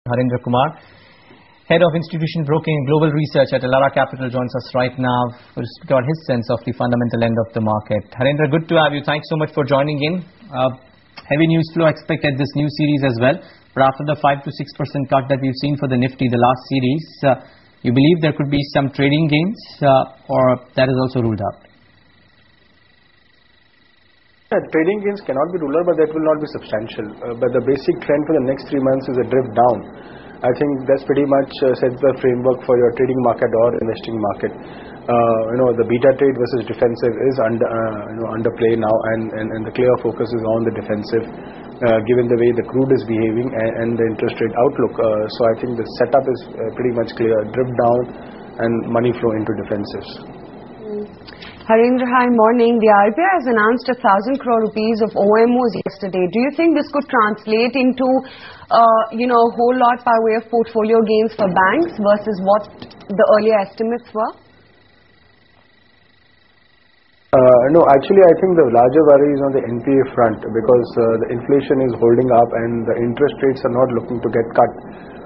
Harendra Kumar, Head of Institution Broking and Global Research at Elara Capital, joins us right now to speak about his sense of the fundamental end of the market. Harendra, good to have you. Thanks so much for joining in. Heavy news flow expected this new series as well. But after the 5 to 6% cut that we've seen for the Nifty, the last series, you believe there could be some trading gains or that is also ruled out? Trading gains cannot be ruled out, but that will not be substantial. But the basic trend for the next 3 months is a drift down. I think that's pretty much sets the framework for your trading market or investing market. The beta trade versus defensive is under play now, and the clear focus is on the defensive, given the way the crude is behaving and the interest rate outlook. So I think the setup is pretty much clear: drift down and money flow into defensives. Harendra, hi, morning. The RBI has announced 1,000 crore rupees of OMOs yesterday. Do you think this could translate into, a whole lot by way of portfolio gains for banks versus what the earlier estimates were? No, actually, I think the larger worry is on the NPA front because the inflation is holding up and the interest rates are not looking to get cut.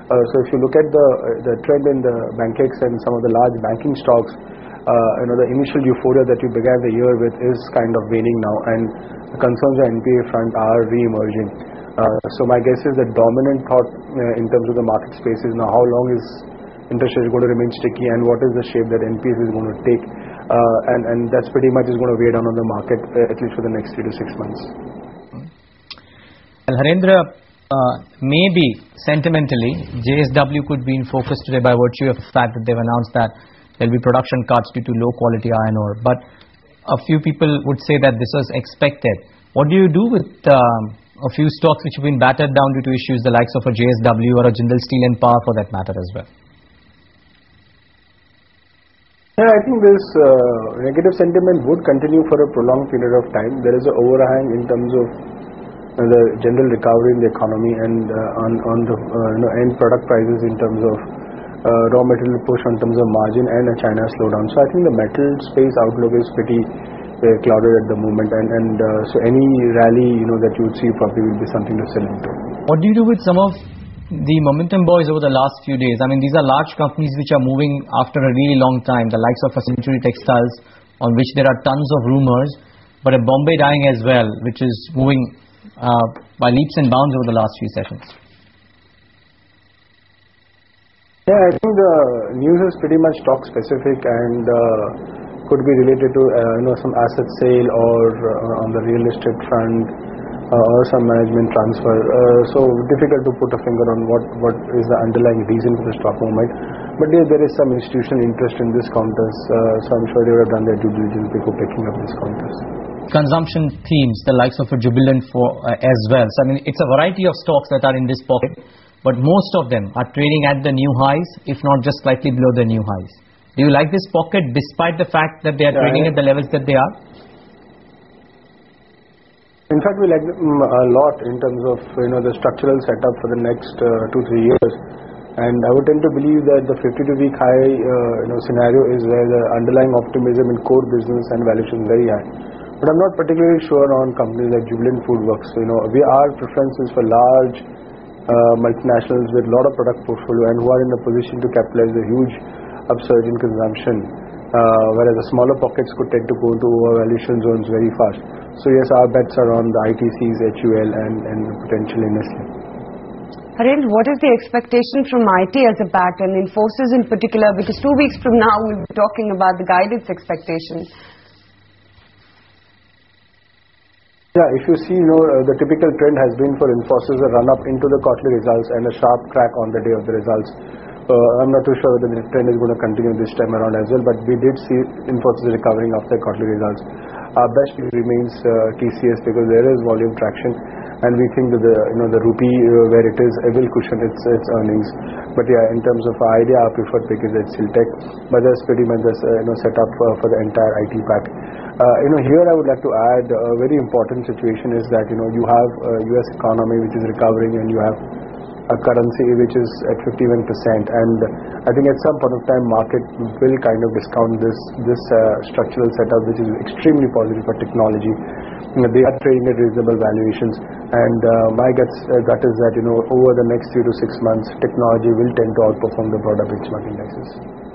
So if you look at the trend in the bankex and some of the large banking stocks, the initial euphoria that you began the year with is kind of waning now, and the concerns on NPA front are re-emerging. So my guess is the dominant thought in terms of the market space is now how long is interest rate going to remain sticky and what is the shape that NPAs is going to take, and that's pretty much is going to weigh down on the market at least for the next 3 to 6 months. Well, Harendra, maybe sentimentally JSW could be in focus today by virtue of the fact that they've announced that there will be production cuts due to low quality iron ore. But a few people would say that this was expected. What do you do with a few stocks which have been battered down due to issues, the likes of a JSW or a Jindal Steel and Power for that matter as well? Yeah, I think this negative sentiment would continue for a prolonged period of time. There is an overhang in terms of the general recovery in the economy and on the end product prices in terms of raw material push in terms of margin and a China slowdown. So I think the metal space outlook is pretty clouded at the moment, and so any rally that you would see probably will be something to sell into. What do you do with some of the momentum boys over the last few days? I mean, these are large companies which are moving after a really long time, the likes of a Century Textiles, on which there are tons of rumors, but a Bombay Dyeing as well, which is moving by leaps and bounds over the last few sessions. Yeah, I think the news is pretty much stock specific and could be related to some asset sale or on the real estate front or some management transfer. So difficult to put a finger on what is the underlying reason for the stock movement. But there is some institutional interest in this counters, so I'm sure they would have done their due diligence before picking up this counters. Consumption themes, the likes of a Jubilant as well. So I mean, it's a variety of stocks that are in this pocket, but most of them are trading at the new highs, if not just slightly below the new highs. Do you like this pocket despite the fact that they are trading at the levels that they are? In fact, we like them a lot in terms of the structural setup for the next 2-3 years, and I would tend to believe that the 52-week high scenario is where the underlying optimism in core business and valuation is very high. But I'm not particularly sure on companies like Jubilant Foodworks. Our preference is for large multinationals with a lot of product portfolio and who are in a position to capitalize the huge upsurge in consumption, whereas the smaller pockets could tend to go into overvaluation zones very fast. So yes, our bets are on the ITCs, HUL and potentially Nestle. Harendra, what is the expectation from IT as a bat and Infosys in particular? Because 2 weeks from now we'll be talking about the guidance expectations. Yeah, if you see, the typical trend has been for Infosys a run up into the quarterly results and a sharp crack on the day of the results. I'm not too sure whether the trend is going to continue this time around as well, but we did see Infosys recovering after quarterly results. Our best remains TCS because there is volume traction, and we think that the rupee where it is will cushion its earnings. But yeah, in terms of our idea, our preferred pick is HCLTech, but that's pretty much the setup for the entire IT pack. Here I would like to add a very important situation is that you have US economy which is recovering, and you have a currency which is at 51%, and I think at some point of time market will kind of discount this structural setup, which is extremely positive for technology. They are trading at reasonable valuations, and my gut is that over the next 3 to 6 months technology will tend to outperform the broader benchmark indexes.